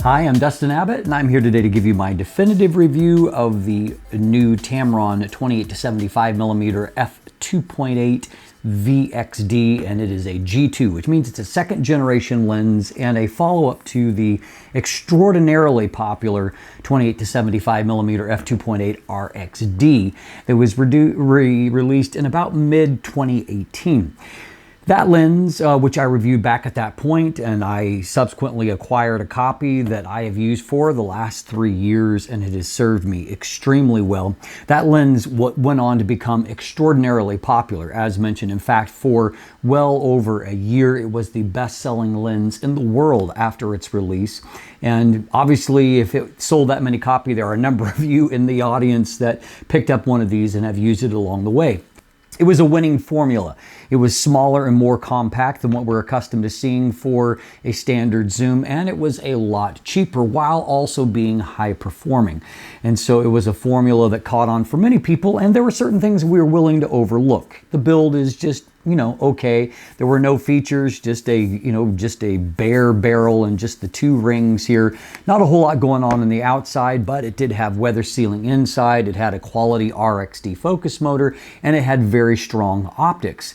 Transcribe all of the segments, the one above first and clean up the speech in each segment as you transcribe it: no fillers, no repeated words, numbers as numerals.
Hi, I'm Dustin Abbott, and I'm here today to give you my definitive review of the new Tamron 28-75mm F2.8 VXD, and it is a G2, which means it's a second generation lens and a follow-up to the extraordinarily popular 28-75mm F2.8 RXD that was released in about mid-2018. That lens, which I reviewed back at that point, and I subsequently acquired a copy that I have used for the last 3 years, and it has served me extremely well. That lens went on to become extraordinarily popular, as mentioned. In fact, for well over a year, it was the best-selling lens in the world after its release. And obviously, if it sold that many copies, there are a number of you in the audience that picked up one of these and have used it along the way. It was a winning formula. It was smaller and more compact than what we're accustomed to seeing for a standard zoom, and it was a lot cheaper while also being high performing. And so it was a formula that caught on for many people, and there were certain things we were willing to overlook. The build is just, okay. There were no features, just a bare barrel and just the two rings here. Not a whole lot going on the outside, but it did have weather sealing inside. It had a quality RXD focus motor, and it had very strong optics.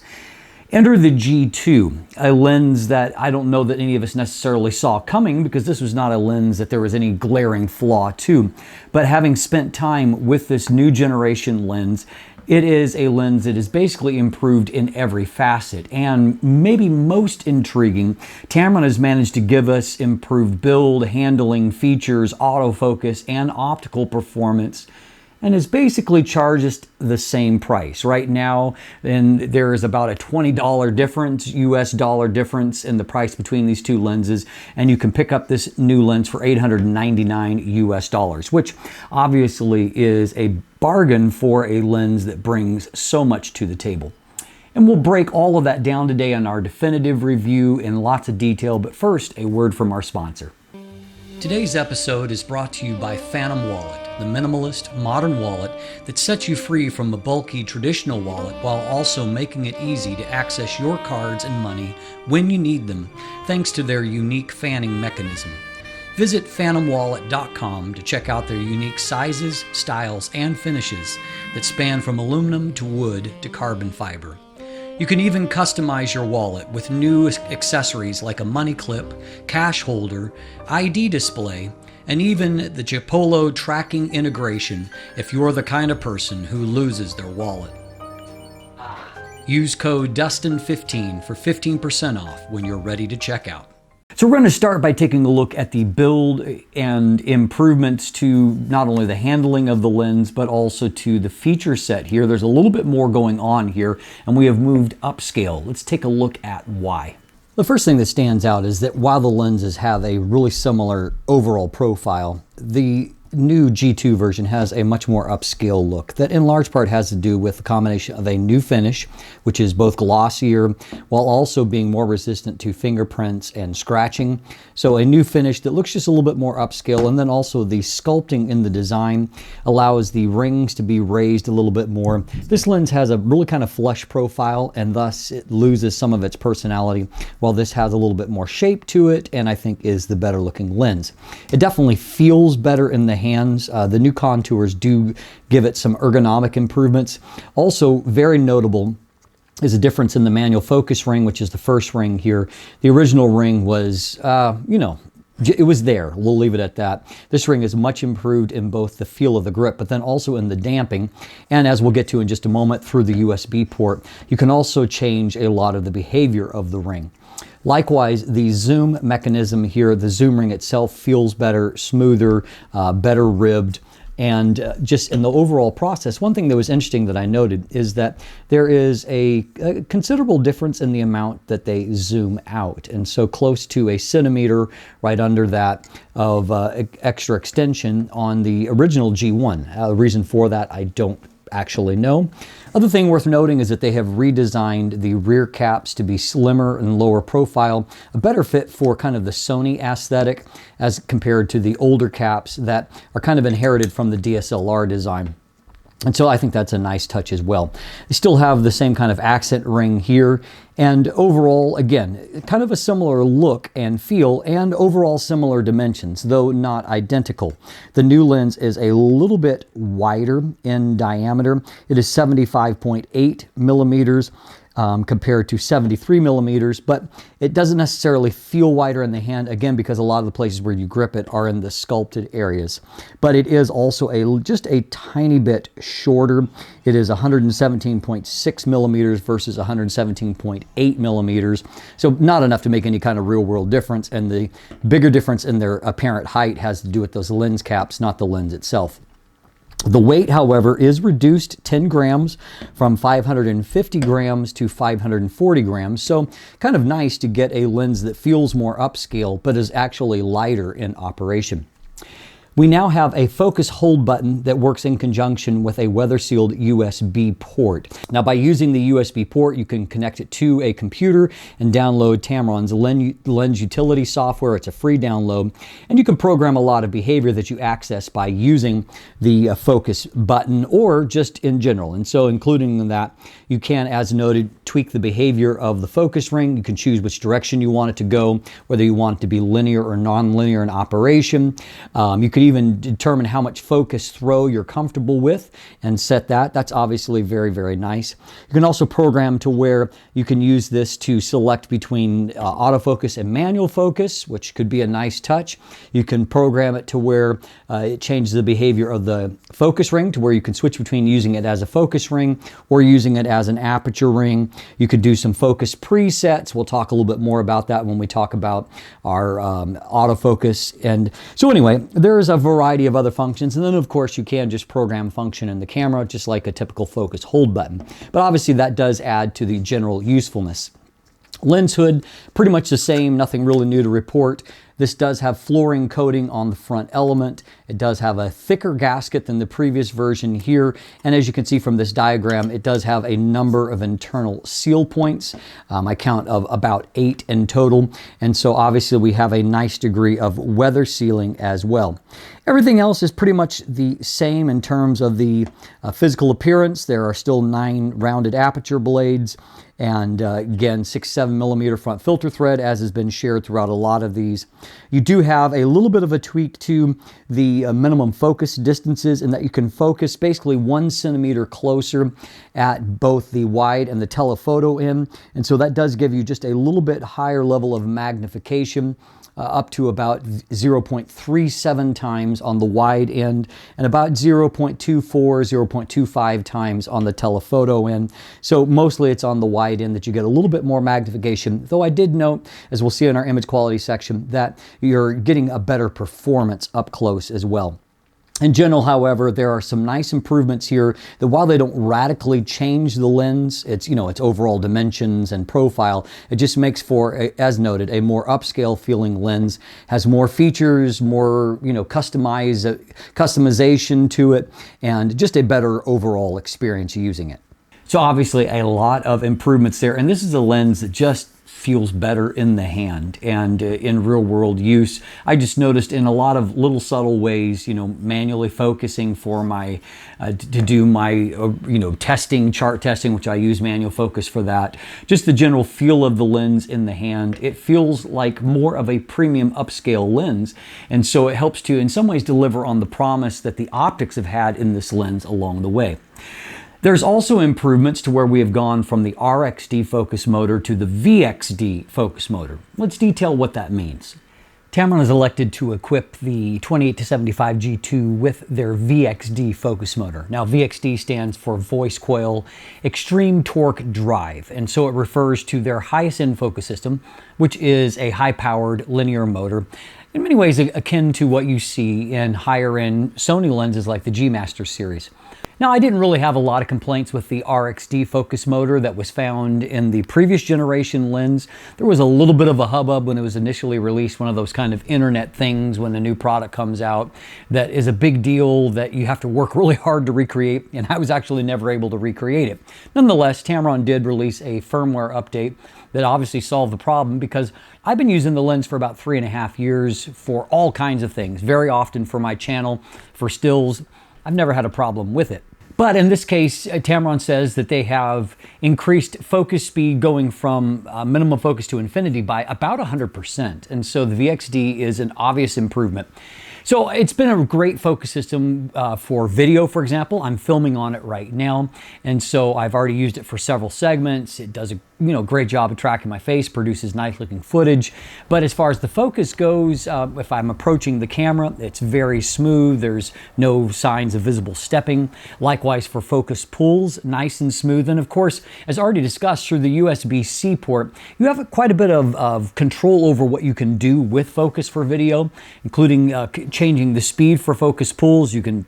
Enter the G2, a lens that I don't know that any of us necessarily saw coming, because this was not a lens that there was any glaring flaw to. But having spent time with this new generation lens, it is a lens that is basically improved in every facet. And maybe most intriguing, Tamron has managed to give us improved build, handling, features, autofocus, and optical performance, and is basically charged us the same price. Right now, and there is about a $20 difference, US dollar difference in the price between these two lenses, and you can pick up this new lens for $899 US dollars, which obviously is a bargain for a lens that brings so much to the table. And we'll break all of that down today in our definitive review in lots of detail, but first, a word from our sponsor. Today's episode is brought to you by Phantom Wallet, the minimalist, modern wallet that sets you free from a bulky traditional wallet while also making it easy to access your cards and money when you need them, thanks to their unique fanning mechanism. Visit phantomwallet.com to check out their unique sizes, styles, and finishes that span from aluminum to wood to carbon fiber. You can even customize your wallet with new accessories like a money clip, cash holder, ID display, and even the Chipolo tracking integration if you're the kind of person who loses their wallet. Use code DUSTIN15 for 15% off when you're ready to check out. So we're going to start by taking a look at the build and improvements to not only the handling of the lens, but also to the feature set here. There's a little bit more going on here, and we have moved upscale. Let's take a look at why. The first thing that stands out is that while the lenses have a really similar overall profile, the new G2 version has a much more upscale look that in large part has to do with the combination of a new finish, which is both glossier while also being more resistant to fingerprints and scratching. So a new finish that looks just a little bit more upscale, and then also the sculpting in the design allows the rings to be raised a little bit more. This lens has a really kind of flush profile, and thus it loses some of its personality, while this has a little bit more shape to it and I think is the better looking lens. It definitely feels better in the hands. The new contours do give it some ergonomic improvements. Also very notable is a difference in the manual focus ring, which is the first ring here. The original ring was, it was there. We'll leave it at that. This ring is much improved in both the feel of the grip, but then also in the damping. And as we'll get to in just a moment, through the USB port, you can also change a lot of the behavior of the ring. Likewise, the zoom mechanism here, the zoom ring itself feels better, smoother, better ribbed. And just in the overall process, one thing that was interesting that I noted is that there is a considerable difference in the amount that they zoom out. And so close to a centimeter right under that of extra extension on the original G1. The reason for that, I don't actually know. Other thing worth noting is that they have redesigned the rear caps to be slimmer and lower profile, a better fit for kind of the Sony aesthetic as compared to the older caps that are kind of inherited from the DSLR design. And so I think that's a nice touch as well. They still have the same kind of accent ring here. And overall, again, kind of a similar look and feel, and overall similar dimensions, though not identical. The new lens is a little bit wider in diameter. It is 75.8 millimeters. Compared to 73 millimeters, but it doesn't necessarily feel wider in the hand, again, because a lot of the places where you grip it are in the sculpted areas. But it is also just a tiny bit shorter. It is 117.6 millimeters versus 117.8 millimeters. So not enough to make any kind of real world difference. And the bigger difference in their apparent height has to do with those lens caps, not the lens itself. The weight, however, is reduced 10 grams from 550 grams to 540 grams. So kind of nice to get a lens that feels more upscale, but is actually lighter in operation. We now have a focus hold button that works in conjunction with a weather-sealed USB port. Now, by using the USB port, you can connect it to a computer and download Tamron's lens utility software. It's a free download, and you can program a lot of behavior that you access by using the focus button or just in general. And so including in that, you can, as noted, tweak the behavior of the focus ring. You can choose which direction you want it to go, whether you want it to be linear or non-linear in operation. You could even determine how much focus throw you're comfortable with and set that. That's obviously very, very nice. You can also program to where you can use this to select between autofocus and manual focus, which could be a nice touch. You can program it to where it changes the behavior of the focus ring to where you can switch between using it as a focus ring or using it as an aperture ring. You could do some focus presets. We'll talk a little bit more about that when we talk about our autofocus. And so anyway, there's a variety of other functions. And then of course you can just program function in the camera, just like a typical focus hold button. But obviously that does add to the general usefulness. Lens hood, pretty much the same, nothing really new to report. This does have fluorine coating on the front element. It does have a thicker gasket than the previous version here. And as you can see from this diagram, it does have a number of internal seal points. I count of about 8 in total. And so obviously we have a nice degree of weather sealing as well. Everything else is pretty much the same in terms of the physical appearance. There are still 9 rounded aperture blades. And again, 6-7 millimeter front filter thread, as has been shared throughout a lot of these. You do have a little bit of a tweak to the minimum focus distances in that you can focus basically 1 centimeter closer at both the wide and the telephoto end. And so that does give you just a little bit higher level of magnification. Up to about 0.37 times on the wide end and about 0.24, 0.25 times on the telephoto end. So mostly it's on the wide end that you get a little bit more magnification, though I did note, as we'll see in our image quality section, that you're getting a better performance up close as well. In general, however, there are some nice improvements here that while they don't radically change the lens, its overall dimensions and profile, it just makes for, as noted, a more upscale feeling lens, has more features, more, customization to it, and just a better overall experience using it. So obviously a lot of improvements there, and this is a lens that just feels better in the hand and in real world use. I just noticed in a lot of little subtle ways, manually focusing for my, to do my, chart testing, which I use manual focus for that. Just the general feel of the lens in the hand. It feels like more of a premium upscale lens. And so it helps to, in some ways, deliver on the promise that the optics have had in this lens along the way. There's also improvements to where we have gone from the RXD focus motor to the VXD focus motor. Let's detail what that means. Tamron has elected to equip the 28-75 G2 with their VXD focus motor. Now, VXD stands for Voice Coil Extreme Torque Drive, and so it refers to their highest end focus system, which is a high-powered linear motor, in many ways akin to what you see in higher-end Sony lenses like the G Master series. Now, I didn't really have a lot of complaints with the RXD focus motor that was found in the previous generation lens. There was a little bit of a hubbub when it was initially released, one of those kind of internet things when a new product comes out that is a big deal that you have to work really hard to recreate, and I was actually never able to recreate it. Nonetheless, Tamron did release a firmware update that obviously solved the problem, because I've been using the lens for about 3.5 years for all kinds of things, very often for my channel, for stills. I've never had a problem with it. But in this case, Tamron says that they have increased focus speed going from minimum focus to infinity by about 100%. And so the VXD is an obvious improvement. So it's been a great focus system for video, for example. I'm filming on it right now. And so I've already used it for several segments. It does a great job of tracking my face, produces nice looking footage. But as far as the focus goes, if I'm approaching the camera, it's very smooth. There's no signs of visible stepping. Likewise for focus pulls, nice and smooth. And of course, as already discussed, through the USB-C port, you have quite a bit of control over what you can do with focus for video, including changing the speed for focus pulls. You can,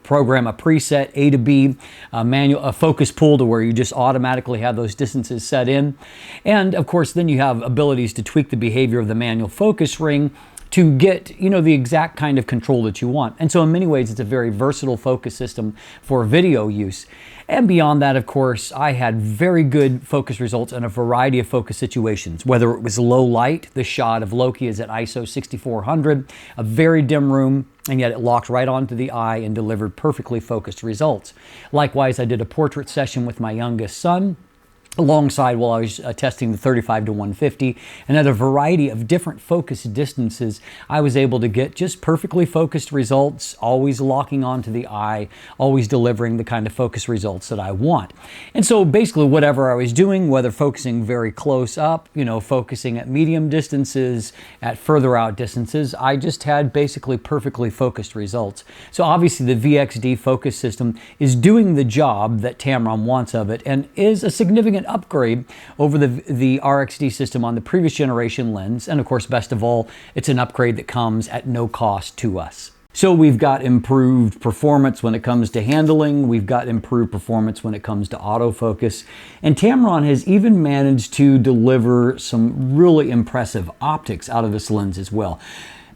program a preset A to B, a focus pull to where you just automatically have those distances set in. And of course, then you have abilities to tweak the behavior of the manual focus ring to get, the exact kind of control that you want. And so in many ways, it's a very versatile focus system for video use. And beyond that, of course, I had very good focus results in a variety of focus situations. Whether it was low light, the shot of Loki is at ISO 6400, a very dim room, and yet it locked right onto the eye and delivered perfectly focused results. Likewise, I did a portrait session with my youngest son, alongside while I was testing the 35 to 150, and at a variety of different focus distances, I was able to get just perfectly focused results, always locking onto the eye, always delivering the kind of focus results that I want. And so basically whatever I was doing, whether focusing very close up, focusing at medium distances, at further out distances, I just had basically perfectly focused results. So obviously the VXD focus system is doing the job that Tamron wants of it, and is a significant upgrade over the RXD system on the previous generation lens. And of course, best of all, it's an upgrade that comes at no cost to us. So we've got improved performance when it comes to handling. We've got improved performance when it comes to autofocus. And Tamron has even managed to deliver some really impressive optics out of this lens as well.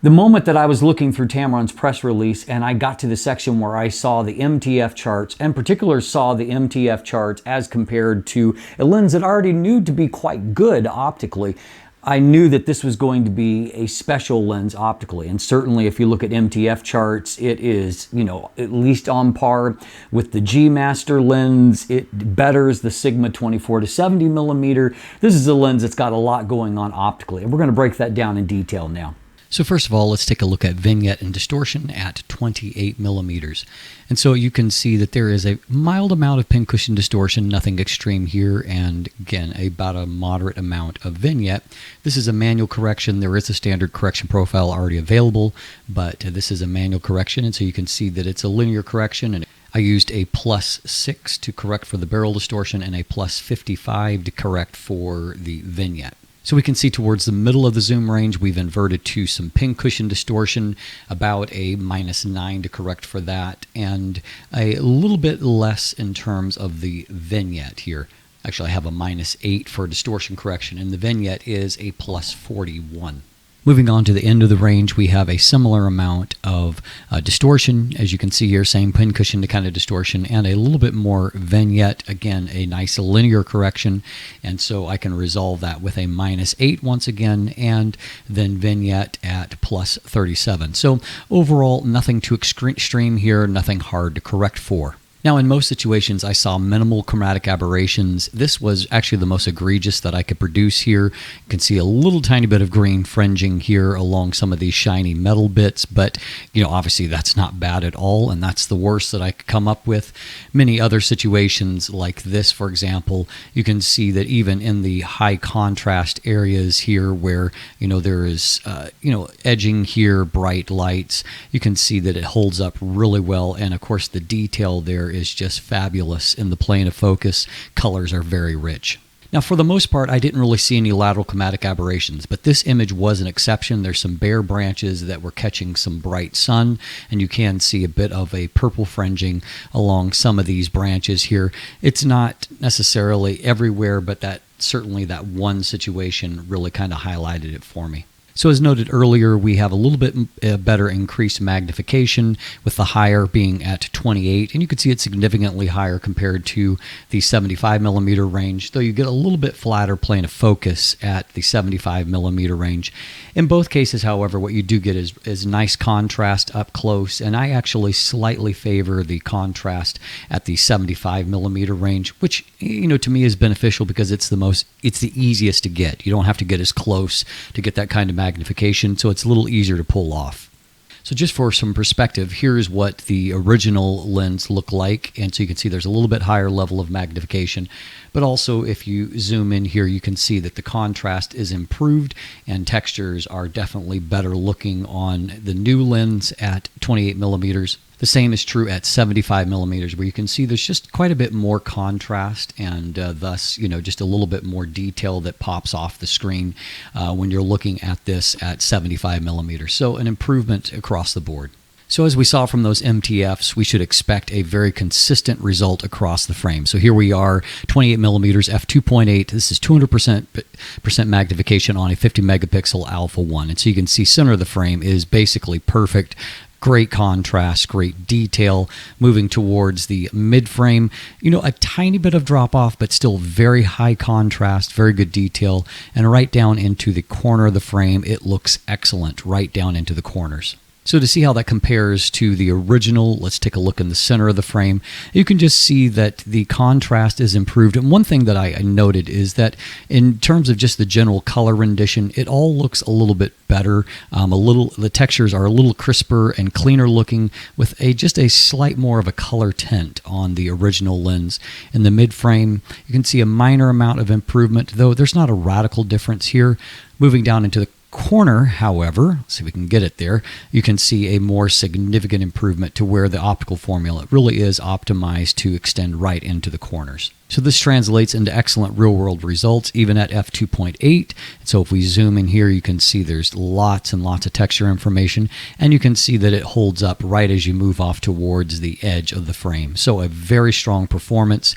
The moment that I was looking through Tamron's press release and I got to the section where I saw the MTF charts, and in particular saw the MTF charts as compared to a lens that I already knew to be quite good optically, I knew that this was going to be a special lens optically. And certainly if you look at MTF charts, it is, at least on par with the G Master lens. It betters the Sigma 24 to 70mm. This is a lens that's got a lot going on optically, and we're going to break that down in detail now. So first of all, let's take a look at vignette and distortion at 28mm. And so you can see that there is a mild amount of pincushion distortion, nothing extreme here, and again, about a moderate amount of vignette. This is a manual correction. There is a standard correction profile already available, but this is a manual correction, and so you can see that it's a linear correction. And I used a +6 to correct for the barrel distortion and a +55 to correct for the vignette. So we can see towards the middle of the zoom range, we've inverted to some pincushion distortion, about a -9 to correct for that, and a little bit less in terms of the vignette here. Actually, I have a -8 for distortion correction, and the vignette is a +41. Moving on to the end of the range, we have a similar amount of distortion, as you can see here, same pincushion to kind of distortion, and a little bit more vignette, again, a nice linear correction, and so I can resolve that with a -8 once again, and then vignette at +37. So overall, nothing too extreme here, nothing hard to correct for. Now, in most situations, I saw minimal chromatic aberrations. This was actually the most egregious that I could produce here. You can see a little tiny bit of green fringing here along some of these shiny metal bits, but obviously that's not bad at all, and that's the worst that I could come up with. Many other situations like this, for example, you can see that even in the high contrast areas here where there is edging here, bright lights, you can see that it holds up really well, and of course the detail there is just fabulous in the plane of focus. Colors are very rich. Now, for the most part, I didn't really see any lateral chromatic aberrations, but this image was an exception. There's some bare branches that were catching some bright sun, and you can see a bit of a purple fringing along some of these branches here. It's not necessarily everywhere, but certainly that one situation really kind of highlighted it for me. So as noted earlier, we have a little bit better increased magnification, with the higher being at 28, and you can see it's significantly higher compared to the 75mm range, though you get a little bit flatter plane of focus at the 75mm range. In both cases, however, what you do get is nice contrast up close, and I actually slightly favor the contrast at the 75mm range, which, you know, to me is beneficial because it's the easiest to get. You don't have to get as close to get that kind of magnification, so it's a little easier to pull off. So just for some perspective, here's what the original lens looked like, and so you can see there's a little bit higher level of magnification, but also if you zoom in here, you can see that the contrast is improved and textures are definitely better looking on the new lens at 28mm. The same is true at 75mm, where you can see there's just quite a bit more contrast and thus, you know, just a little bit more detail that pops off the screen when you're looking at this at 75mm. So an improvement across the board. So as we saw from those MTFs, we should expect a very consistent result across the frame. So here we are, 28mm f2.8. This is 200% magnification on a 50 megapixel alpha 1. And so you can see center of the frame is basically perfect. Great contrast, great detail. Moving towards the mid frame, you know, a tiny bit of drop off, but still very high contrast, very good detail. And right down into the corner of the frame, it looks excellent, right down into the corners. So to see how that compares to the original, let's take a look in the center of the frame. You can just see that the contrast is improved. And one thing that I noted is that in terms of just the general color rendition, it all looks a little bit better. The textures are a little crisper and cleaner looking, with just a slight more of a color tint on the original lens. In the mid frame, you can see a minor amount of improvement, though there's not a radical difference here. Moving down into the corner, however, let's see if we can get it there, you can see a more significant improvement to where the optical formula really is optimized to extend right into the corners. So this translates into excellent real-world results, even at f2.8. So if we zoom in here, you can see there's lots and lots of texture information, and you can see that it holds up right as you move off towards the edge of the frame. So a very strong performance.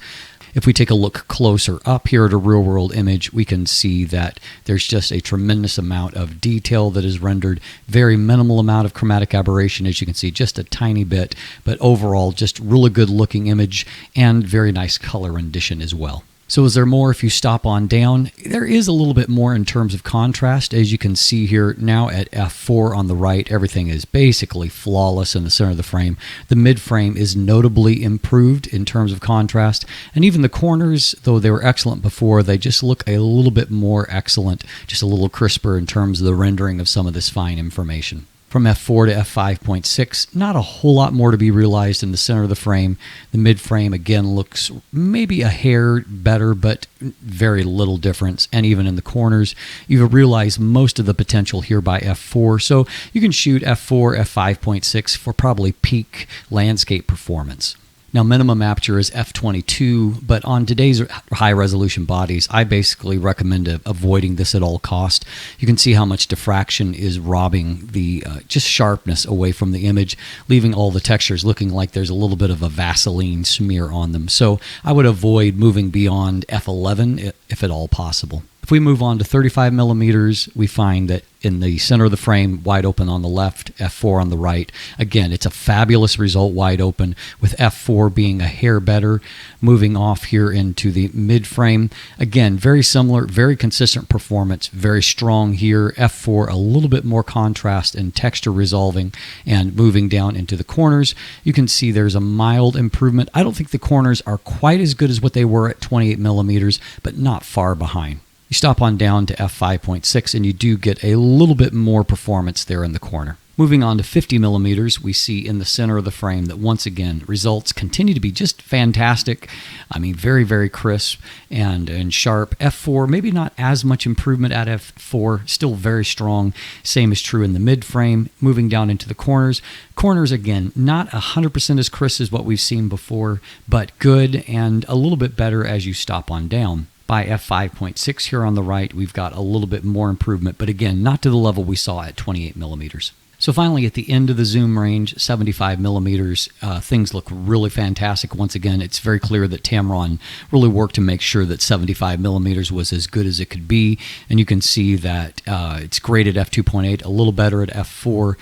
If we take a look closer up here at a real-world image, we can see that there's just a tremendous amount of detail that is rendered, very minimal amount of chromatic aberration, as you can see, just a tiny bit, but overall just really good looking image and very nice color rendition as well. So is there more if you stop on down? There is a little bit more in terms of contrast. As you can see here now at f4 on the right, everything is basically flawless in the center of the frame. The mid frame is notably improved in terms of contrast, and even the corners, though they were excellent before, they just look a little bit more excellent, just a little crisper in terms of the rendering of some of this fine information. From f4 to f5.6, not a whole lot more to be realized in the center of the frame. The mid frame again looks maybe a hair better, but very little difference. And even in the corners, you've realized most of the potential here by f4. So you can shoot f4, f5.6 for probably peak landscape performance. Now, minimum aperture is f22, but on today's high-resolution bodies, I basically recommend avoiding this at all cost. You can see how much diffraction is robbing the just sharpness away from the image, leaving all the textures looking like there's a little bit of a Vaseline smear on them. So I would avoid moving beyond f11 if at all possible. If we move on to 35mm, we find that in the center of the frame, wide open on the left, f4 on the right. Again, it's a fabulous result wide open, with f4 being a hair better. Moving off here into the mid frame, again, very similar, very consistent performance, very strong here. f4, a little bit more contrast and texture resolving, and moving down into the corners, you can see there's a mild improvement. I don't think the corners are quite as good as what they were at 28mm, but not far behind. You stop on down to f5.6 and you do get a little bit more performance there in the corner. Moving on to 50mm, we see in the center of the frame that once again, results continue to be just fantastic. I mean, very, very crisp and sharp. f4, maybe not as much improvement at f4, still very strong. Same is true in the mid frame. Moving down into the corners. Corners, again, not 100% as crisp as what we've seen before, but good and a little bit better as you stop on down. By f5.6 here on the right, we've got a little bit more improvement, but again, not to the level we saw at 28mm. So finally, at the end of the zoom range, 75 millimeters, things look really fantastic. Once again, it's very clear that Tamron really worked to make sure that 75 millimeters was as good as it could be. And you can see that it's great at f2.8, a little better at f4.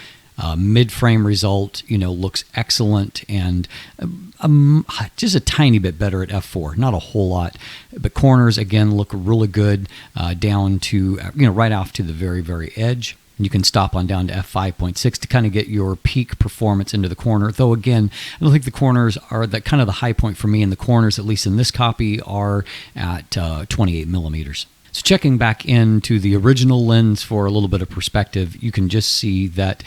Mid-frame result, looks excellent, and just a tiny bit better at f4, not a whole lot. But corners, again, look really good down to, right off to the very, very edge. You can stop on down to f5.6 to kind of get your peak performance into the corner. Though again, I don't think the corners are that kind of the high point for me, and the corners, at least in this copy, are at 28 millimeters. So checking back into the original lens for a little bit of perspective, you can just see that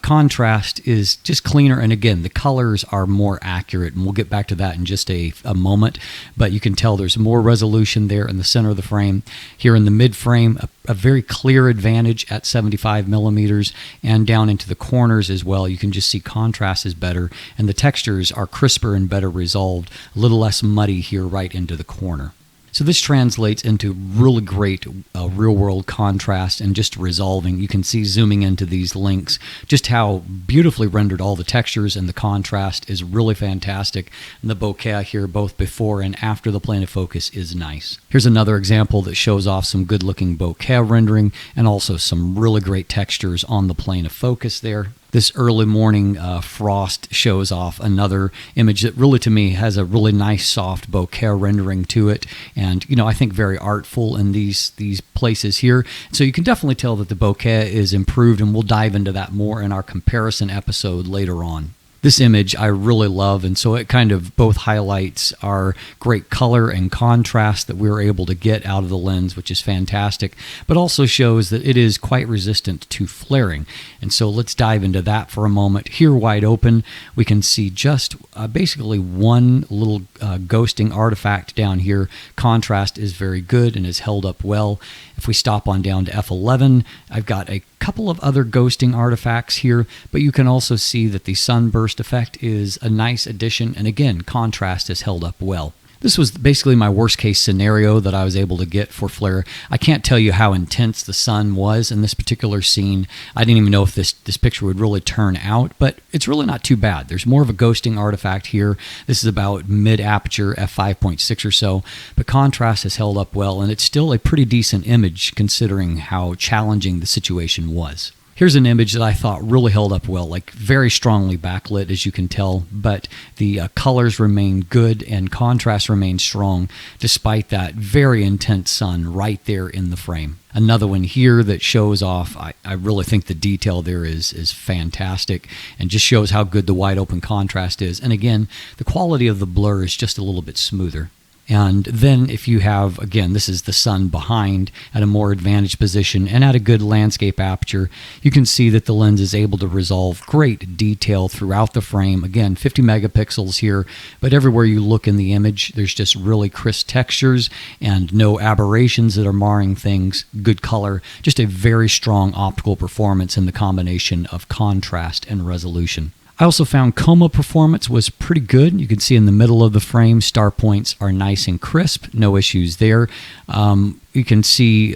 contrast is just cleaner. And again, the colors are more accurate. And we'll get back to that in just a moment. But you can tell there's more resolution there in the center of the frame. Here in the mid frame, a very clear advantage at 75 millimeters, and down into the corners as well. You can just see contrast is better, and the textures are crisper and better resolved, a little less muddy here right into the corner. So this translates into really great real-world contrast and just resolving. You can see, zooming into these links, just how beautifully rendered all the textures, and the contrast is really fantastic. And the bokeh here, both before and after the plane of focus, is nice. Here's another example that shows off some good-looking bokeh rendering and also some really great textures on the plane of focus there. This early morning frost shows off another image that really, to me, has a really nice soft bokeh rendering to it, and I think very artful in these places here. So you can definitely tell that the bokeh is improved, and we'll dive into that more in our comparison episode later on. This image I really love, and so it kind of both highlights our great color and contrast that we were able to get out of the lens, which is fantastic, but also shows that it is quite resistant to flaring. And so let's dive into that for a moment. Here, wide open, we can see just basically one little ghosting artifact down here. Contrast is very good and is held up well. If we stop on down to f11, I've got a couple of other ghosting artifacts here, but you can also see that the sunburst effect is a nice addition, and again, contrast is held up well. This was basically my worst case scenario that I was able to get for flare. I can't tell you how intense the sun was in this particular scene. I didn't even know if this picture would really turn out, but it's really not too bad. There's more of a ghosting artifact here. This is about mid aperture, f5.6 or so, but contrast has held up well, and it's still a pretty decent image considering how challenging the situation was. Here's an image that I thought really held up well, like very strongly backlit, as you can tell, but the colors remain good and contrast remains strong despite that very intense sun right there in the frame. Another one here that shows off, I really think the detail there is fantastic and just shows how good the wide open contrast is. And again, the quality of the blur is just a little bit smoother. And then if you have, again, this is the sun behind at a more advantaged position and at a good landscape aperture, you can see that the lens is able to resolve great detail throughout the frame. Again, 50 megapixels here, but everywhere you look in the image, there's just really crisp textures and no aberrations that are marring things, good color, just a very strong optical performance in the combination of contrast and resolution. I also found coma performance was pretty good. You can see in the middle of the frame, star points are nice and crisp, no issues there. You can see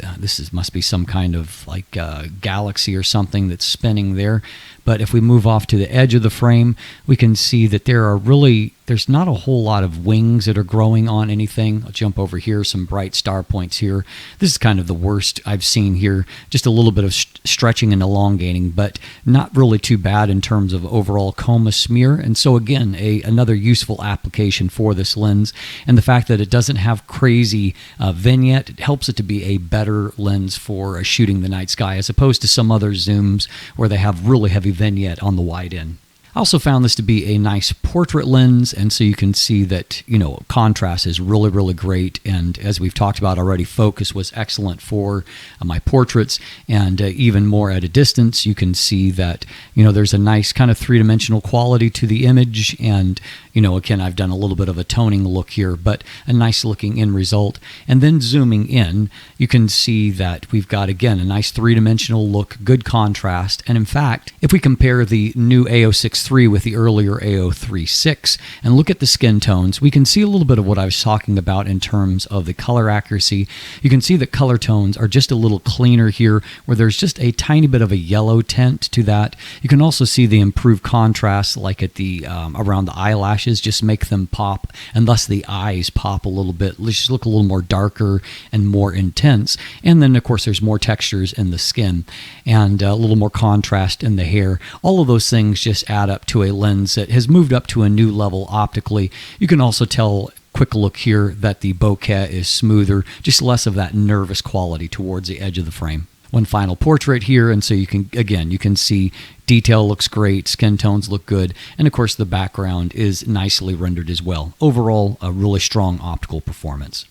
must be some kind of like galaxy or something that's spinning there. But if we move off to the edge of the frame, we can see that there's not a whole lot of wings that are growing on anything. I'll jump over here, some bright star points here. This is kind of the worst I've seen here. Just a little bit of stretching and elongating, but not really too bad in terms of overall coma smear. And so again, another useful application for this lens. And the fact that it doesn't have crazy vignette, it helps it to be a better lens for shooting the night sky as opposed to some other zooms where they have really heavy vignette on the wide end. I also found this to be a nice portrait lens, and so you can see that, contrast is really, really great. And as we've talked about already, focus was excellent for my portraits, and even more at a distance, you can see that, there's a nice kind of three-dimensional quality to the image. And, again, I've done a little bit of a toning look here, but a nice looking end result. And then zooming in, you can see that we've got, again, a nice three-dimensional look, good contrast. And in fact, if we compare the new A063 A063 with the earlier A036 and look at the skin tones, we can see a little bit of what I was talking about in terms of the color accuracy. You can see that color tones are just a little cleaner here, where there's just a tiny bit of a yellow tint to that. You can also see the improved contrast, like at the around the eyelashes, just make them pop, and thus the eyes pop a little bit. They just look a little more darker and more intense. And then, of course, there's more textures in the skin and a little more contrast in the hair. All of those things just add up to a lens that has moved up to a new level optically. You can also tell, quick look here, that the bokeh is smoother, just less of that nervous quality towards the edge of the frame. One final portrait here, and so you can, again, you can see detail looks great, skin tones look good, and of course the background is nicely rendered as well. Overall, a really strong optical performance.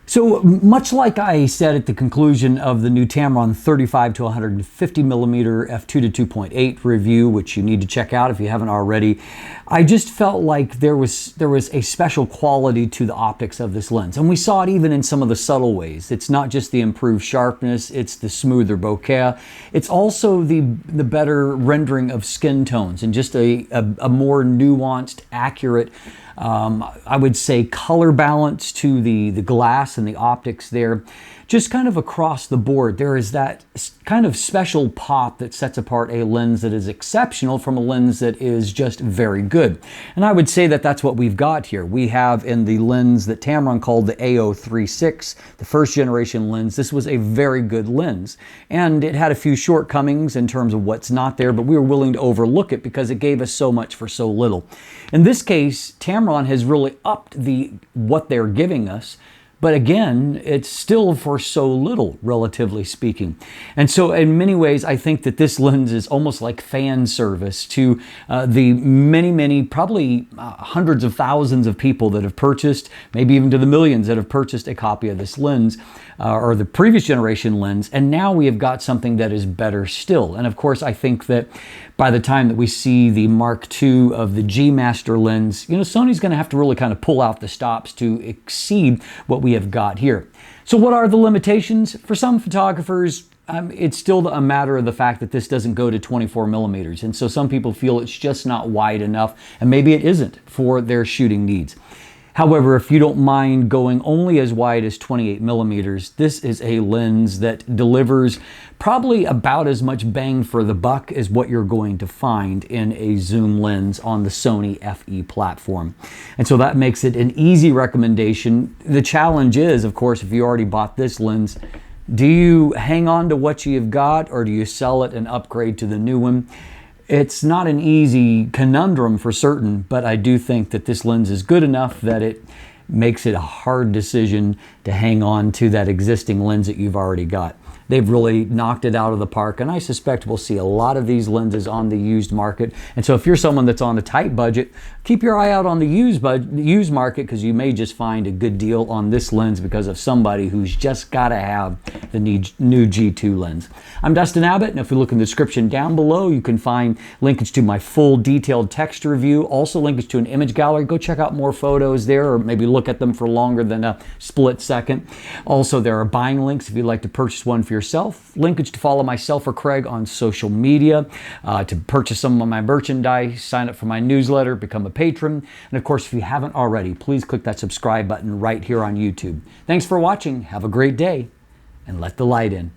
So much like I said at the conclusion of the new Tamron 35 to 150 millimeter f2 to 2.8 review, which you need to check out if you haven't already, I just felt like there was a special quality to the optics of this lens. And we saw it even in some of the subtle ways. It's not just the improved sharpness, it's the smoother bokeh. It's also the better rendering of skin tones and just a more nuanced, accurate, I would say, color balance to the glass and the optics there. Just kind of across the board, there is that kind of special pop that sets apart a lens that is exceptional from a lens that is just very good. And I would say that that's what we've got here. We have in the lens that Tamron called the A036, the first generation lens, this was a very good lens. And it had a few shortcomings in terms of what's not there, but we were willing to overlook it because it gave us so much for so little. In this case, Tamron has really upped what they're giving us. But again, it's still for so little, relatively speaking. And so in many ways, I think that this lens is almost like fan service to the many, probably hundreds of thousands of people that have purchased, maybe even to the millions that have purchased a copy of this lens or the previous generation lens. And now we have got something that is better still. And of course, I think that by the time that we see the Mark II of the G Master lens, you know, Sony's going to have to really kind of pull out the stops to exceed what we have got here. So what are the limitations? For some photographers, it's still a matter of the fact that this doesn't go to 24 millimeters. And so some people feel it's just not wide enough, and maybe it isn't for their shooting needs. However, if you don't mind going only as wide as 28 millimeters, this is a lens that delivers probably about as much bang for the buck as what you're going to find in a zoom lens on the Sony FE platform. And so that makes it an easy recommendation. The challenge is, of course, if you already bought this lens, do you hang on to what you've got or do you sell it and upgrade to the new one? It's not an easy conundrum for certain, but I do think that this lens is good enough that it makes it a hard decision to hang on to that existing lens that you've already got. They've really knocked it out of the park, and I suspect we'll see a lot of these lenses on the used market. And so if you're someone that's on a tight budget, keep your eye out on the used market, because you may just find a good deal on this lens because of somebody who's just got to have the new G2 lens. I'm Dustin Abbott, and if you look in the description down below, you can find linkage to my full detailed text review, also linkage to an image gallery. Go check out more photos there, or maybe look at them for longer than a split second. Also, there are buying links if you'd like to purchase one for yourself, linkage to follow myself or Craig on social media, to purchase some of my merchandise, sign up for my newsletter, become a patron, and of course, if you haven't already, please click that subscribe button right here on YouTube. Thanks for watching, have a great day, and let the light in.